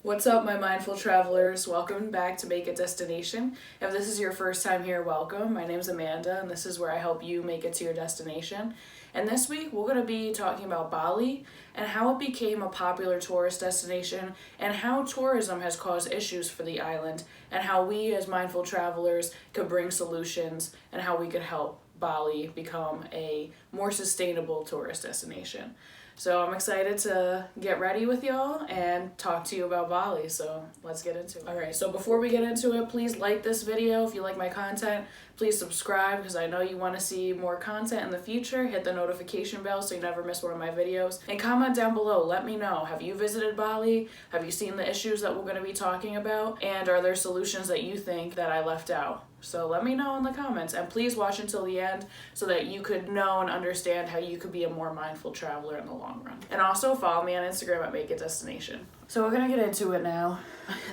What's up, my mindful travelers? Welcome back to Make It Destination. If this is your first time here, welcome. My name's Amanda, and this is where I help you make it to your destination. And this week, we're going to be talking about Bali and how it became a popular tourist destination and how tourism has caused issues for the island and how we as mindful travelers could bring solutions and how we could help Bali become a more sustainable tourist destination. So I'm excited to get ready with y'all and talk to you about Bali. So let's get into it. Alright, so before we get into it, please like this video if you like my content. Please subscribe because I know you want to see more content in the future. Hit the notification bell so you never miss one of my videos. And comment down below. Let me know. Have you visited Bali? Have you seen the issues that we're going to be talking about? And are there solutions that you think that I left out? So let me know in the comments, and please watch until the end so that you could know and understand how you could be a more mindful traveler in the long run. And also follow me on Instagram at Make It Destination. So we're gonna get into it now.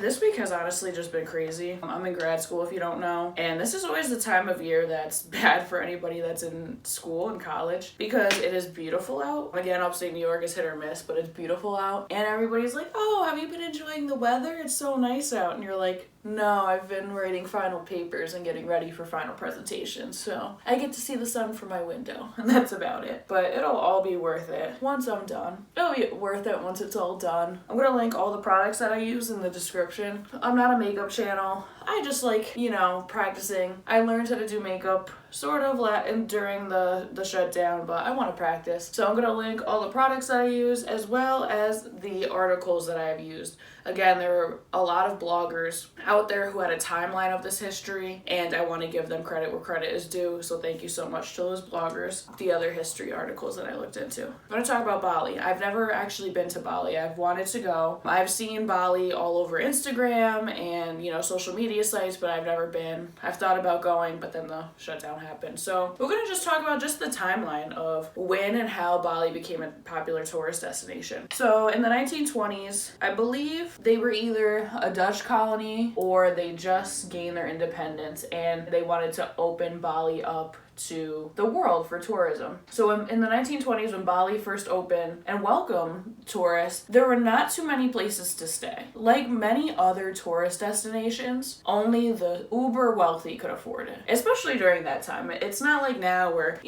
This week has honestly just been crazy. I'm in grad school if you don't know, and this is always the time of year that's bad for anybody that's in school and college because it is beautiful out. Again, upstate New York is hit or miss, but it's beautiful out, and everybody's like, oh, have you been enjoying the weather? It's so nice out. And you're like, no, I've been writing final papers and getting ready for final presentations, so I get to see the sun from my window, and that's about it. But it'll all be worth it once I'm done. It'll be worth it once it's all done. I'm gonna link all the products that I use in the description. I'm not a makeup channel. I just like, practicing. I learned how to do makeup sort of during the shutdown, but I want to practice. So I'm going to link all the products that I use as well as the articles that I have used. Again, there are a lot of bloggers out there who had a timeline of this history, and I want to give them credit where credit is due. So thank you so much to those bloggers. The other history articles that I looked into. I'm going to talk about Bali. I've never actually been to Bali. I've wanted to go. I've seen Bali all over Instagram and, social media sites, but I've never been. I've thought about going, but then the shutdown happened. So we're going to just talk about just the timeline of when and how Bali became a popular tourist destination. So in the 1920s, I believe they were either a Dutch colony or they just gained their independence and they wanted to open Bali up to the world for tourism. So in the 1920s, when Bali first opened and welcomed tourists, there were not too many places to stay. Like many other tourist destinations, only the uber wealthy could afford it, especially during that time. It's not like now where,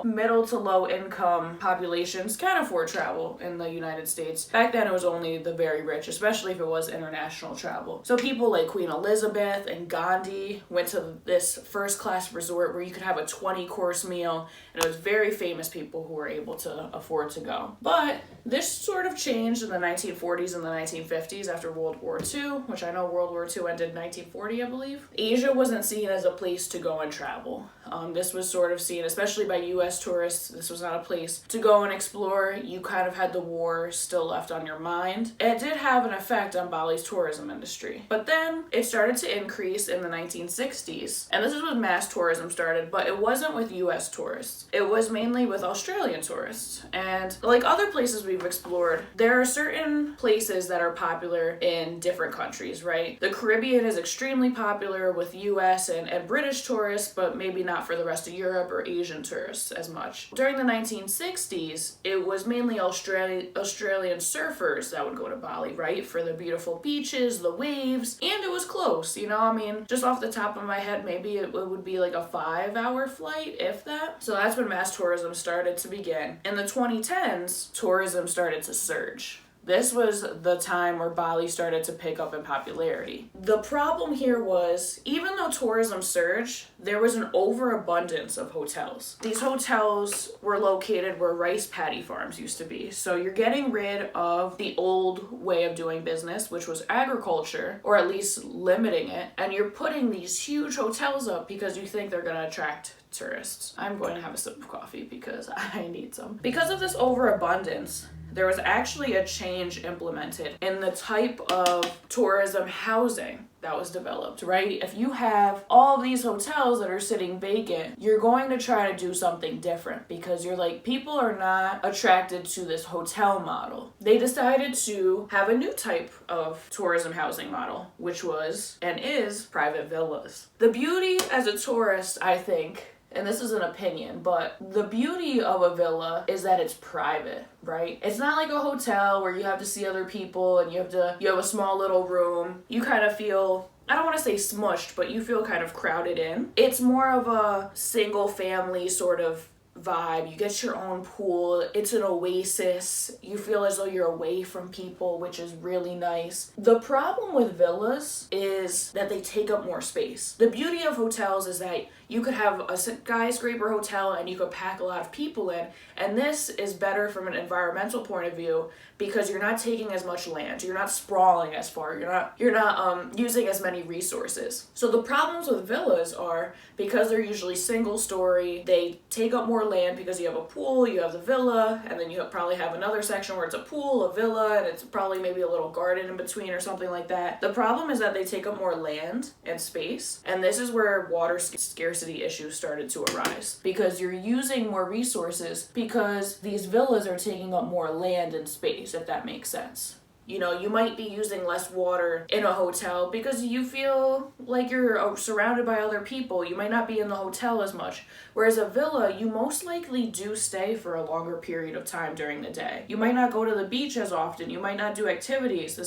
middle to low income populations can afford travel in the United States. Back then, it was only the very rich, especially if it was international travel. So people like Queen Elizabeth and Gandhi went to this first class resort where you could have a 20-course meal, and it was very famous people who were able to afford to go. But this sort of changed in the 1940s and the 1950s after World War II, which I know World War II ended in 1940, I believe. Asia wasn't seen as a place to go and travel. This was sort of seen, especially by U.S. tourists, this was not a place to go and explore. You kind of had the war still left on your mind. It did have an effect on Bali's tourism industry. But then it started to increase in the 1960s. And this is when mass tourism started, but it wasn't with U.S. tourists. It was mainly with Australian tourists. And like other places we've explored, there are certain places that are popular in different countries, right? The Caribbean is extremely popular with U.S. and British tourists, but maybe not for the rest of Europe or Asian tourists as much. During the 1960s, it was mainly Australian surfers that would go to Bali, right? For the beautiful beaches, the waves, and it was close, just off the top of my head, maybe it would be like a 5-hour flight, if that. So that's when mass tourism started to begin. In the 2010s, tourism started to surge. This was the time where Bali started to pick up in popularity. The problem here was, even though tourism surged, there was an overabundance of hotels. These hotels were located where rice paddy farms used to be. So you're getting rid of the old way of doing business, which was agriculture, or at least limiting it, and you're putting these huge hotels up because you think they're going to attract tourists. I'm going to have a sip of coffee because I need some. Because of this overabundance, there was actually a change implemented in the type of tourism housing that was developed, right? If you have all these hotels that are sitting vacant, you're going to try to do something different because you're like, people are not attracted to this hotel model. They decided to have a new type of tourism housing model, which was and is private villas. The beauty as a tourist, I think, and this is an opinion, but the beauty of a villa is that it's private, right? It's not like a hotel where you have to see other people and you have a small little room. You kind of feel, I don't want to say smushed, but you feel kind of crowded in. It's more of a single family sort of vibe. You get your own pool. It's an oasis. You feel as though you're away from people, which is really nice. The problem with villas is that they take up more space. The beauty of hotels is that you could have a skyscraper hotel and you could pack a lot of people in, and this is better from an environmental point of view because you're not taking as much land, you're not sprawling as far, you're not using as many resources. So the problems with villas are because they're usually single story, they take up more land because you have a pool, you have the villa, and then you probably have another section where it's a pool, a villa, and it's probably maybe a little garden in between or something like that. The problem is that they take up more land and space, and this is where water scarcity issues started to arise because you're using more resources because these villas are taking up more land and space, if that makes sense. You know, you might be using less water in a hotel because you feel like you're surrounded by other people. You might not be in the hotel as much. Whereas a villa, you most likely do stay for a longer period of time during the day. You might not go to the beach as often. You might not do activities.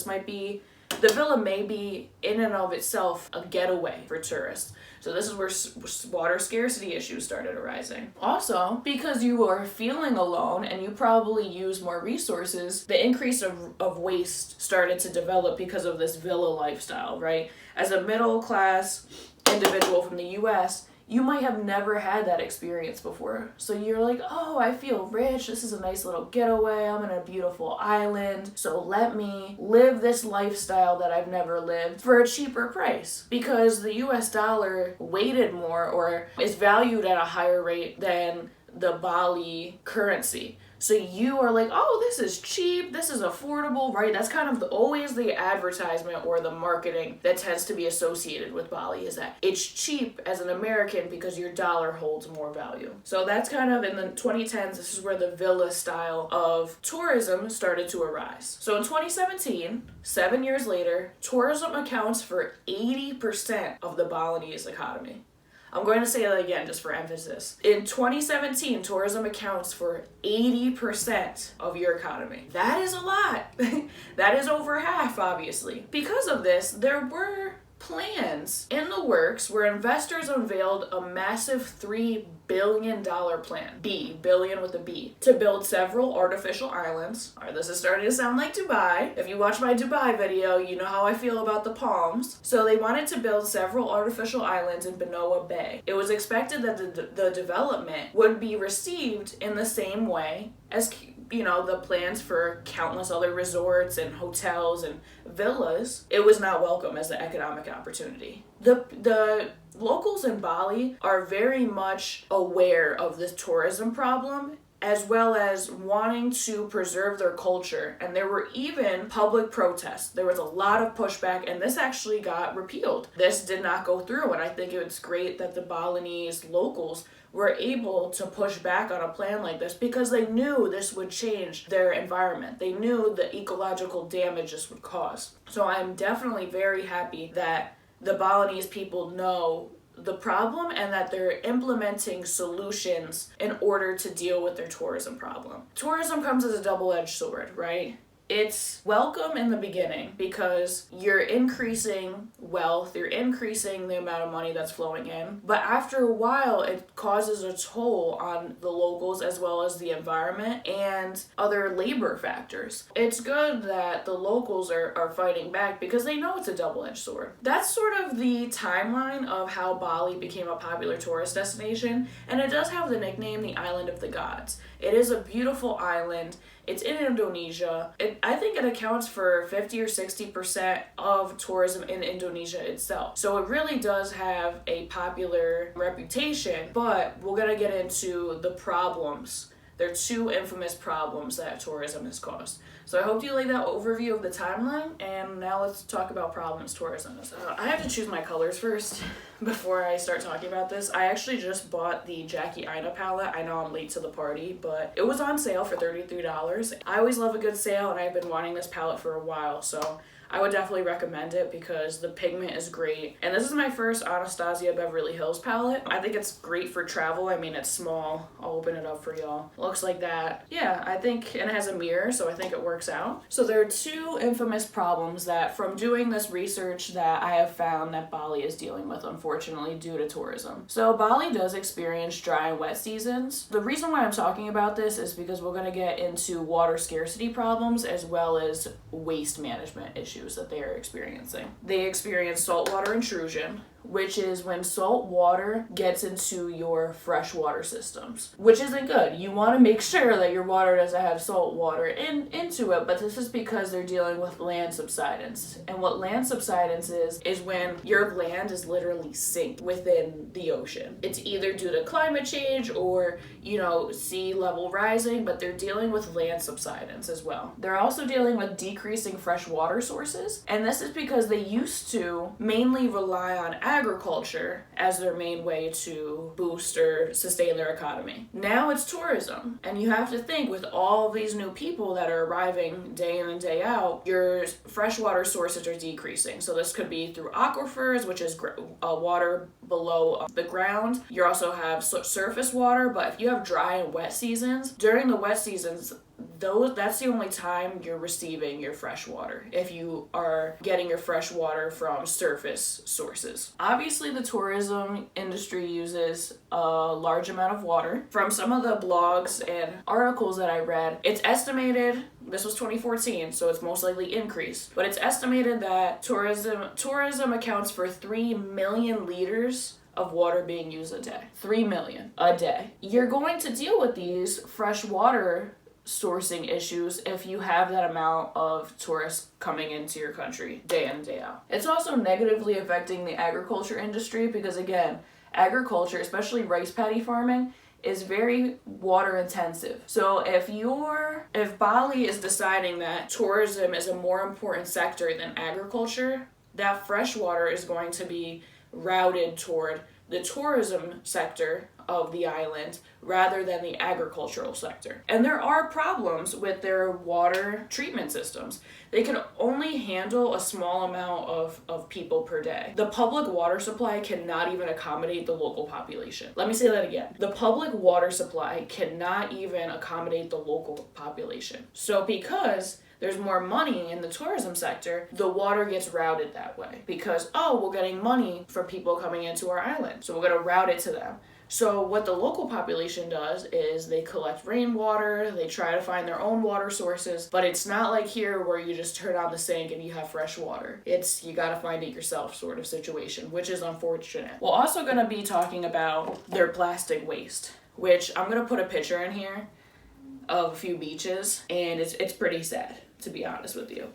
The villa may be in and of itself a getaway for tourists. So this is where water scarcity issues started arising. Also, because you are feeling alone and you probably use more resources, the increase of waste started to develop because of this villa lifestyle, right? As a middle class individual from the US, you might have never had that experience before. So you're like, oh, I feel rich. This is a nice little getaway. I'm in a beautiful island. So let me live this lifestyle that I've never lived for a cheaper price. Because the US dollar weighted more or is valued at a higher rate than the Bali currency. So you are like, oh, this is cheap, this is affordable, right? That's kind of always the advertisement or the marketing that tends to be associated with Bali, is that it's cheap as an American because your dollar holds more value. So that's kind of in the 2010s, this is where the villa style of tourism started to arise. So in 2017, 7 years later, tourism accounts for 80% of the Balinese economy. I'm going to say that again just for emphasis. In 2017, tourism accounts for 80% of your economy. That is a lot. That is over half, obviously. Because of this, there were plans in the works where investors unveiled a massive $3 billion plan, billion with a B, to build several artificial islands. All right, this is starting to sound like Dubai. If you watch my Dubai video, you know how I feel about the palms. So they wanted to build several artificial islands in Benoa Bay. It was expected that the development would be received in the same way as the plans for countless other resorts and hotels and villas. It was not welcome as an economic opportunity. The locals in Bali are very much aware of this tourism problem, as well as wanting to preserve their culture. And there were even public protests. There was a lot of pushback, and this actually got repealed. This did not go through, and I think it's great that the Balinese locals were able to push back on a plan like this because they knew this would change their environment. They knew the ecological damage this would cause. So I'm definitely very happy that the Balinese people know the problem and that they're implementing solutions in order to deal with their tourism problem. Tourism comes as a double-edged sword, right? It's welcome in the beginning because you're increasing wealth, you're increasing the amount of money that's flowing in. But after a while, it causes a toll on the locals as well as the environment and other labor factors. It's good that the locals are fighting back because they know it's a double-edged sword. That's sort of the timeline of how Bali became a popular tourist destination, and it does have the nickname the Island of the Gods. It is a beautiful island. It's in Indonesia. I think it accounts for 50 or 60% of tourism in Indonesia itself. So it really does have a popular reputation, but we're going to get into the problems. There are two infamous problems that tourism has caused. So I hope you like that overview of the timeline, and now let's talk about problems tourism is. I have to choose my colors first before I start talking about this. I actually just bought the Jackie Aina palette. I know I'm late to the party, but it was on sale for $33. I always love a good sale, and I've been wanting this palette for a while, so I would definitely recommend it because the pigment is great. And this is my first Anastasia Beverly Hills palette. I think it's great for travel. I mean, it's small. I'll open it up for y'all. Looks like that. Yeah, I think, and it has a mirror, so I think it works out. So there are two infamous problems that from doing this research that I have found that Bali is dealing with, unfortunately, due to tourism. So Bali does experience dry and wet seasons. The reason why I'm talking about this is because we're going to get into water scarcity problems as well as waste management issues that they are experiencing. They experience saltwater intrusion, which is when salt water gets into your freshwater systems, which isn't good. You want to make sure that your water doesn't have salt water into it, but this is because they're dealing with land subsidence. And what land subsidence is when your land is literally sink within the ocean. It's either due to climate change or, sea level rising, but they're dealing with land subsidence as well. They're also dealing with decreasing fresh water sources, and this is because they used to mainly rely on agriculture as their main way to boost or sustain their economy. Now it's tourism, and you have to think with all these new people that are arriving day in and day out, your freshwater sources are decreasing. So this could be through aquifers, which is water below the ground. You also have surface water, but if you have dry and wet seasons, during the wet seasons, that's the only time you're receiving your fresh water, if you are getting your fresh water from surface sources. Obviously, the tourism industry uses a large amount of water. From some of the blogs and articles that I read, it's estimated, this was 2014, so it's most likely increased, but it's estimated that tourism accounts for 3 million liters of water being used a day. 3 million a day. You're going to deal with these fresh water sourcing issues if you have that amount of tourists coming into your country day in and day out. It's also negatively affecting the agriculture industry because, again, agriculture, especially rice paddy farming, is very water intensive. So if Bali is deciding that tourism is a more important sector than agriculture, that fresh water is going to be routed toward the tourism sector of the island rather than the agricultural sector. And there are problems with their water treatment systems. They can only handle a small amount of people per day. The public water supply cannot even accommodate the local population. Let me say that again. The public water supply cannot even accommodate the local population. So because there's more money in the tourism sector, the water gets routed that way because, we're getting money from people coming into our island, so we're going to route it to them. So what the local population does is they collect rainwater, they try to find their own water sources, but it's not like here where you just turn on the sink and you have fresh water. It's you gotta find it yourself sort of situation, which is unfortunate. We're also gonna be talking about their plastic waste, which I'm gonna put a picture in here of a few beaches, and it's pretty sad, to be honest with you.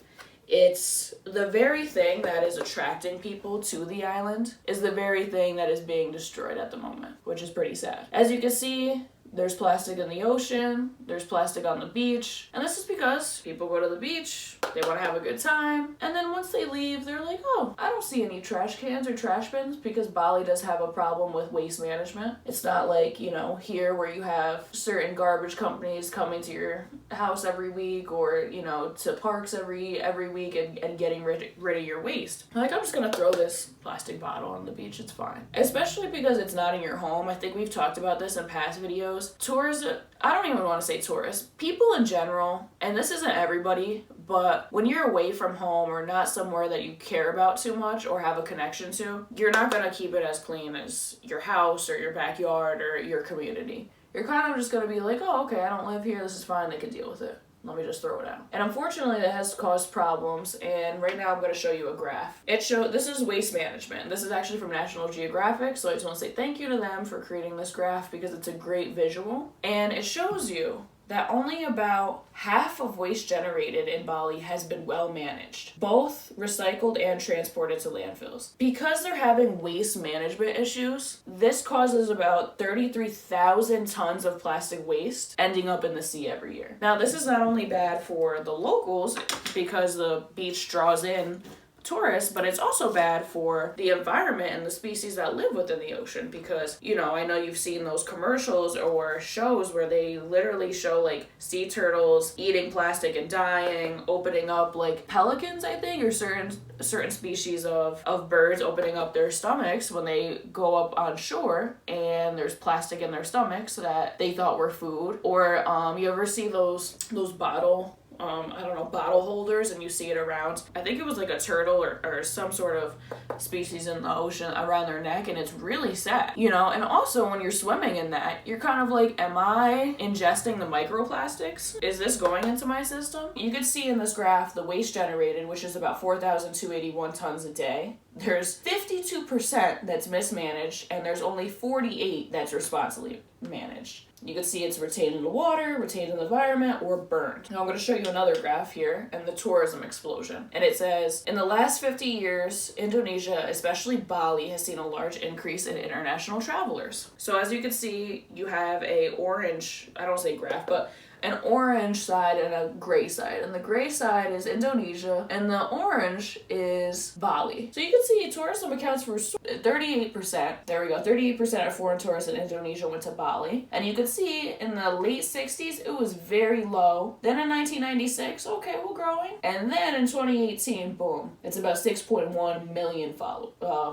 It's the very thing that is attracting people to the island is the very thing that is being destroyed at the moment, which is pretty sad. As you can see, there's plastic in the ocean, there's plastic on the beach, and this is because people go to the beach, they want to have a good time, and then once they leave, they're like, I don't see any trash cans or trash bins, because Bali does have a problem with waste management. It's not like, here where you have certain garbage companies coming to your house every week or, to parks every week and getting rid of your waste. I'm just gonna throw this plastic bottle on the beach, it's fine. Especially because it's not in your home. I think we've talked about this in past videos. Tourists, I don't even want to say tourists, people in general, and this isn't everybody, but when you're away from home or not somewhere that you care about too much or have a connection to, you're not going to keep it as clean as your house or your backyard or your community. You're kind of just going to be like, okay, I don't live here, this is fine, they can deal with it. Let me just throw it out. And unfortunately, that has caused problems, and right now I'm going to show you a graph. This is waste management. This is actually from National Geographic, so I just want to say thank you to them for creating this graph because it's a great visual. And it shows you that only about half of waste generated in Bali has been well managed, both recycled and transported to landfills. Because they're having waste management issues, this causes about 33,000 tons of plastic waste ending up in the sea every year. Now, this is not only bad for the locals because the beach draws in tourists, but it's also bad for the environment and the species that live within the ocean because, I know you've seen those commercials or shows where they literally show like sea turtles eating plastic and dying, opening up like pelicans, I think, or certain species of birds opening up their stomachs when they go up on shore and there's plastic in their stomachs that they thought were food. Or you ever see those bottle holders, and you see it around, I think it was like a turtle or some sort of species in the ocean around their neck, and it's really sad, and also when you're swimming in that, you're kind of like, am I ingesting the microplastics? Is this going into my system? You can see in this graph the waste generated, which is about 4,281 tons a day. There's 52% that's mismanaged, and there's only 48 that's responsibly managed. You can see it's retained in the water, retained in the environment, or burned. Now I'm going to show you another graph here and the tourism explosion. And it says, in the last 50 years, Indonesia, especially Bali, has seen a large increase in international travelers. So as you can see, you have a orange, I don't say graph, but an orange side and a gray side. And the gray side is Indonesia, and the orange is Bali. So you can see tourism accounts for 38%. There we go. 38% of foreign tourists in Indonesia went to Bali. And you can see in the late 60s, it was very low. Then in 1996, okay, we're growing. And then in 2018, boom, it's about 6.1 million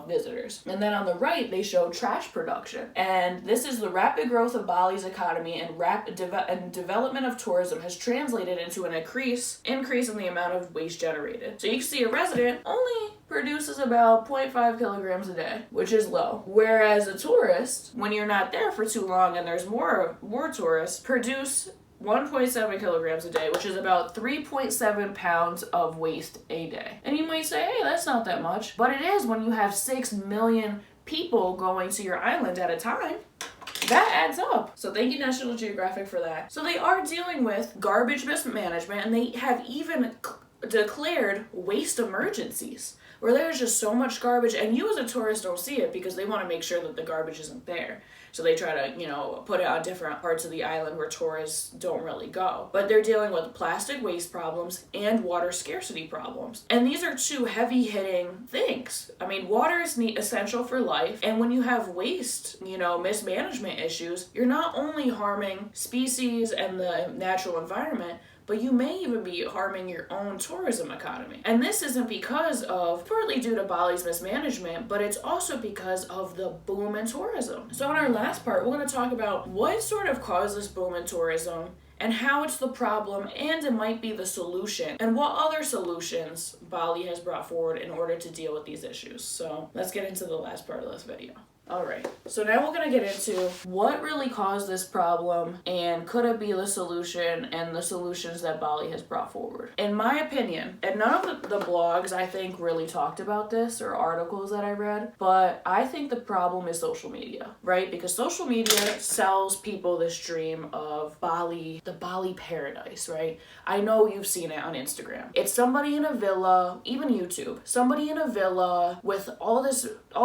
visitors. And then on the right, they show trash production. And this is the rapid growth of Bali's economy and development of tourism has translated into an increase in the amount of waste generated. So you can see a resident only produces about 0.5 kilograms a day, which is low. Whereas a tourist, when you're not there for too long and there's more tourists, produce 1.7 kilograms a day, which is about 3.7 pounds of waste a day. And you might say, hey, that's not that much. But it is when you have 6 million people going to your island at a time. That adds up. So thank you, National Geographic, for that. So they are dealing with garbage mismanagement, and they have even declared waste emergencies where there's just so much garbage, and you as a tourist don't see it because they want to make sure that the garbage isn't there. So they try to, put it on different parts of the island where tourists don't really go. But they're dealing with plastic waste problems and water scarcity problems. And these are two heavy-hitting things. I mean, water is essential for life. And when you have waste, mismanagement issues, you're not only harming species and the natural environment, but you may even be harming your own tourism economy. And this isn't because of, partly due to Bali's mismanagement, but it's also because of the boom in tourism. So in our last part, we're going to talk about what sort of caused this boom in tourism and how it's the problem and it might be the solution, and what other solutions Bali has brought forward in order to deal with these issues. So let's get into the last part of this video. Alright, so now we're going to get into what really caused this problem and could it be the solution and the solutions that Bali has brought forward. In my opinion, and none of the blogs I think really talked about this or articles that I read, but I think the problem is social media, right? Because social media sells people this dream of Bali, the Bali paradise, right? I know you've seen it on Instagram. It's somebody in a villa, even YouTube, somebody in a villa with all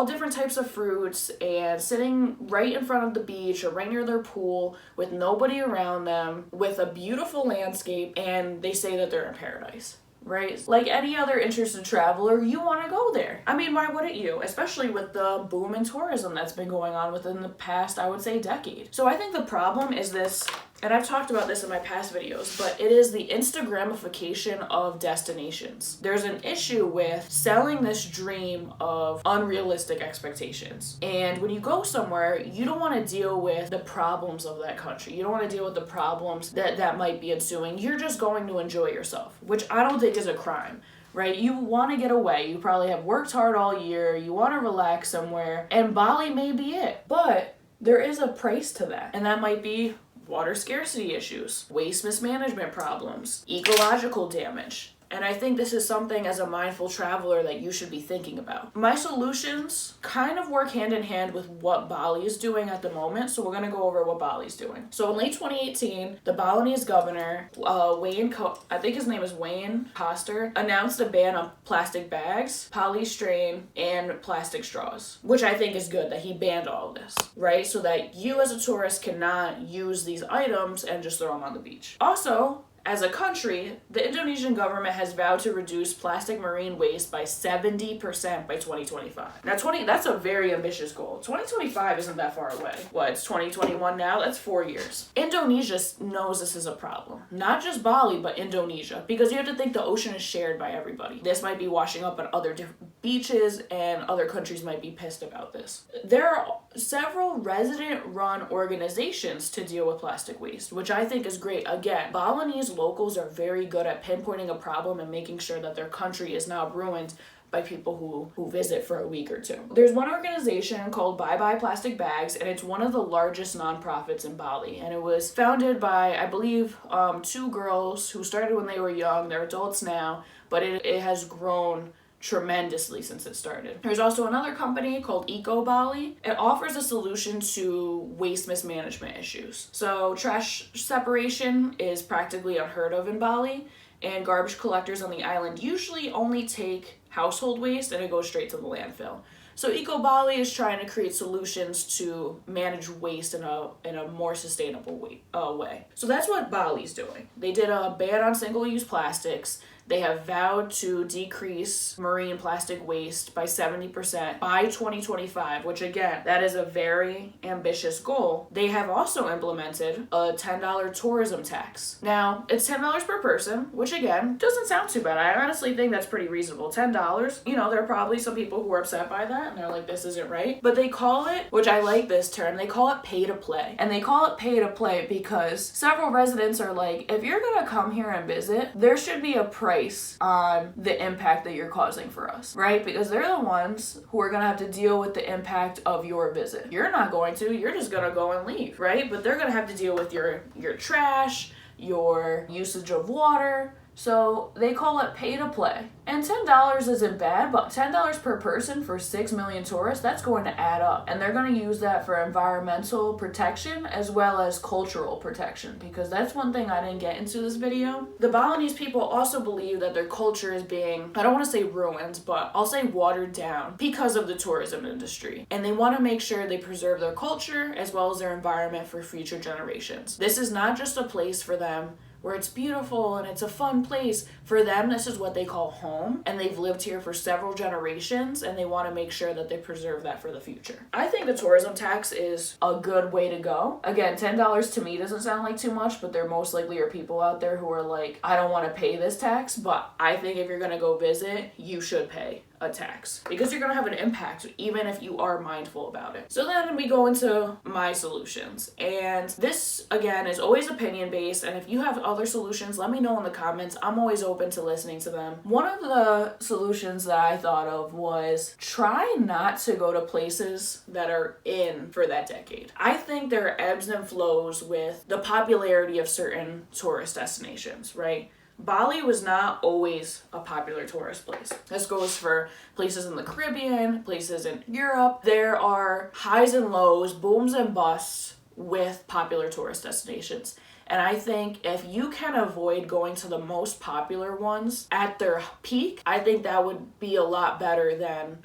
different types of fruits and sitting right in front of the beach or right near their pool with nobody around them, with a beautiful landscape, and they say that they're in paradise. Right? Like any other interested traveler, you want to go there. I mean, why wouldn't you? Especially with the boom in tourism that's been going on within the past, I would say, decade. So I think the problem is this, and I've talked about this in my past videos, but it is the Instagramification of destinations. There's an issue with selling this dream of unrealistic expectations. And when you go somewhere, you don't want to deal with the problems of that country. You don't want to deal with the problems that might be ensuing. You're just going to enjoy yourself, which I don't think is a crime. Right? You want to get away. You probably have worked hard all year. You want to relax somewhere. And Bali may be it. But there is a price to that. And that might be water scarcity issues, waste mismanagement problems, ecological damage. And I think this is something as a mindful traveler that you should be thinking about. My solutions kind of work hand in hand with what Bali is doing at the moment. So we're going to go over what Bali's doing. So in late 2018, the Balinese governor, I think his name is Wayne Koster, announced a ban on plastic bags, polystyrene, and plastic straws, which I think is good that he banned all of this, right? So that you as a tourist cannot use these items and just throw them on the beach. Also, as a country, the Indonesian government has vowed to reduce plastic marine waste by 70% by 2025. Now, that's a very ambitious goal. 2025 isn't that far away. What, it's 2021 now? That's 4 years. Indonesia knows this is a problem. Not just Bali, but Indonesia. Because you have to think the ocean is shared by everybody. This might be washing up on other different beaches, and other countries might be pissed about this. There are several resident-run organizations to deal with plastic waste, which I think is great. Again, Balinese locals are very good at pinpointing a problem and making sure that their country is not ruined by people who visit for a week or two. There's one organization called Bye Bye Plastic Bags, and it's one of the largest nonprofits in Bali. And it was founded by, I believe, 2 girls who started when they were young. They're adults now, but it has grown tremendously since it started. There's also another company called Eco Bali. It offers a solution to waste mismanagement issues. So trash separation is practically unheard of in Bali, and garbage collectors on the island usually only take household waste and it goes straight to the landfill. So Eco Bali is trying to create solutions to manage waste in a more sustainable way. So that's what Bali's doing. They did a ban on single-use plastics. They have vowed to decrease marine plastic waste by 70% by 2025, which again, that is a very ambitious goal. They have also implemented a $10 tourism tax. Now, it's $10 per person, which again, doesn't sound too bad. I honestly think that's pretty reasonable. $10, there are probably some people who are upset by that, and they're like, this isn't right. But they call it, which I like this term, they call it pay to play. And they call it pay to play because several residents are like, if you're gonna come here and visit, there should be a price on the impact that you're causing for us, right? Because they're the ones who are gonna have to deal with the impact of your visit. You're not going to, you're just gonna go and leave, right? But they're gonna have to deal with your trash, your usage of water. So they call it pay to play. And $10 isn't bad, but $10 per person for 6 million tourists, that's going to add up. And they're going to use that for environmental protection as well as cultural protection, because that's one thing I didn't get into this video. The Balinese people also believe that their culture is being, I don't want to say ruined, but I'll say watered down because of the tourism industry. And they want to make sure they preserve their culture as well as their environment for future generations. This is not just a place for them where it's beautiful and it's a fun place. For them, this is what they call home, and they've lived here for several generations, and they want to make sure that they preserve that for the future. I think the tourism tax is a good way to go. Again, $10 to me doesn't sound like too much, but there most likely are people out there who are like, I don't want to pay this tax, but I think if you're going to go visit, you should pay a tax because you're going to have an impact even if you are mindful about it. So then we go into my solutions, and this again is always opinion based, and if you have other solutions, let me know in the comments. I'm always open to listening to them. One of the solutions that I thought of was try not to go to places that are in for that decade. I think there are ebbs and flows with the popularity of certain tourist destinations, right? Bali was not always a popular tourist place. This goes for places in the Caribbean, places in Europe. There are highs and lows, booms and busts with popular tourist destinations. And I think if you can avoid going to the most popular ones at their peak, I think that would be a lot better than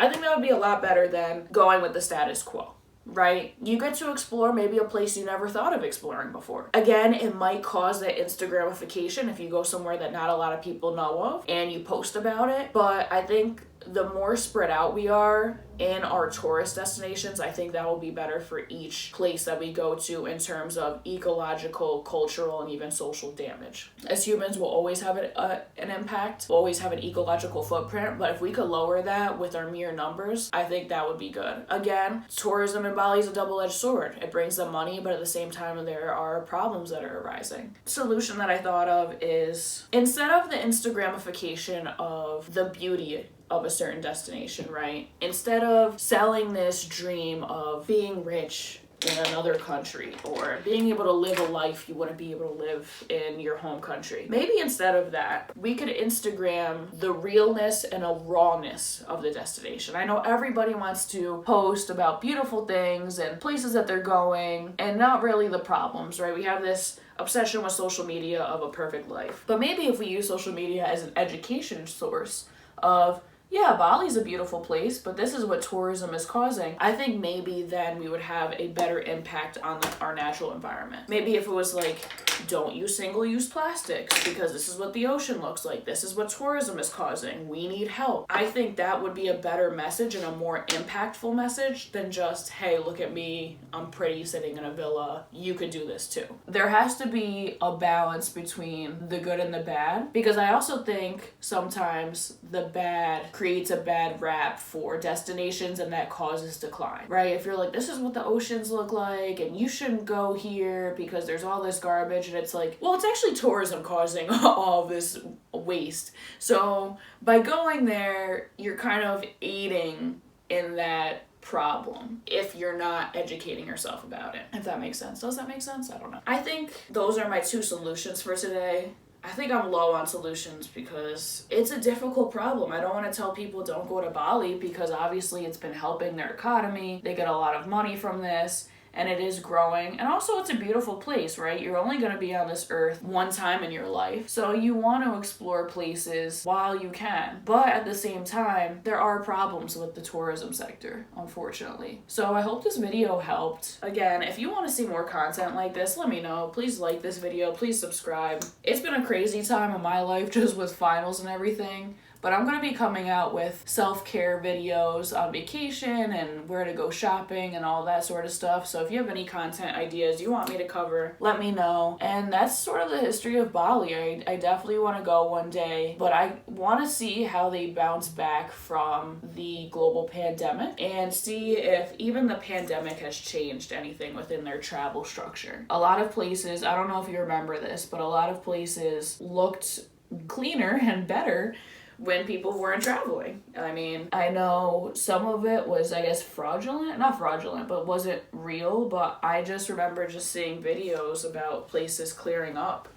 going with the status quo. Right? You get to explore maybe a place you never thought of exploring before. Again, it might cause that Instagramification if you go somewhere that not a lot of people know of and you post about it. But I think the more spread out we are in our tourist destinations, I think that will be better for each place that we go to in terms of ecological, cultural, and even social damage. As humans, we'll always have an impact. We'll always have an ecological footprint, but if we could lower that with our mere numbers, I think that would be good. Again, tourism in Bali is a double-edged sword. It brings them money, but at the same time, there are problems that are arising. Solution that I thought of is, instead of the Instagramification of the beauty of a certain destination, right? Instead of selling this dream of being rich in another country or being able to live a life you wouldn't be able to live in your home country, maybe instead of that, we could Instagram the realness and a rawness of the destination. I know everybody wants to post about beautiful things and places that they're going and not really the problems, right? We have this obsession with social media of a perfect life. But maybe if we use social media as an education source of, yeah, Bali's a beautiful place, but this is what tourism is causing, I think maybe then we would have a better impact on our natural environment. Maybe if it was like, don't use single-use plastics because this is what the ocean looks like. This is what tourism is causing. We need help. I think that would be a better message and a more impactful message than just, hey, look at me, I'm pretty sitting in a villa, you could do this too. There has to be a balance between the good and the bad, because I also think sometimes the bad creates a bad rap for destinations and that causes decline, right? If you're like, this is what the oceans look like and you shouldn't go here because there's all this garbage, and it's like, well, it's actually tourism causing all this waste. So by going there, you're kind of aiding in that problem if you're not educating yourself about it, if that makes sense. Does that make sense? I don't know. I think those are my 2 solutions for today. I think I'm low on solutions because it's a difficult problem. I don't want to tell people don't go to Bali because obviously it's been helping their economy. They get a lot of money from this and it is growing. And also it's a beautiful place, right? You're only going to be on this earth one time in your life. So you want to explore places while you can. But at the same time, there are problems with the tourism sector, unfortunately. So I hope this video helped. Again, if you want to see more content like this, let me know. Please like this video. Please subscribe. It's been a crazy time in my life just with finals and everything. But I'm going to be coming out with self-care videos on vacation and where to go shopping and all that sort of stuff. So if you have any content ideas you want me to cover, let me know. And that's sort of the history of Bali. I definitely want to go one day, but I want to see how they bounce back from the global pandemic and see if even the pandemic has changed anything within their travel structure. A lot of places, I don't know if you remember this, but a lot of places looked cleaner and better when people weren't traveling. I mean, I know some of it was, I guess, not fraudulent, but wasn't real, but I just remember just seeing videos about places clearing up.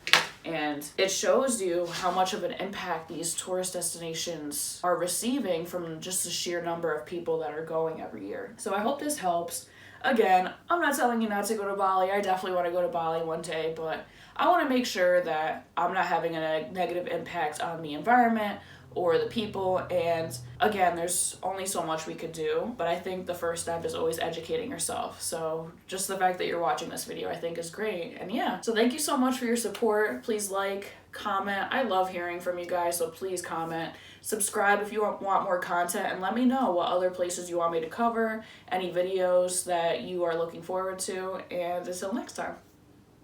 And it shows you how much of an impact these tourist destinations are receiving from just the sheer number of people that are going every year. So I hope this helps. Again, I'm not telling you not to go to Bali. I definitely want to go to Bali one day, but I want to make sure that I'm not having a negative impact on the environment or the people. And again, there's only so much we could do, but I think the first step is always educating yourself. So just the fact that you're watching this video, I think is great. And yeah, so thank you so much for your support. Please like, comment. I love hearing from you guys, so please comment. Subscribe if you want more content, and let me know what other places you want me to cover, any videos that you are looking forward to, and until next time.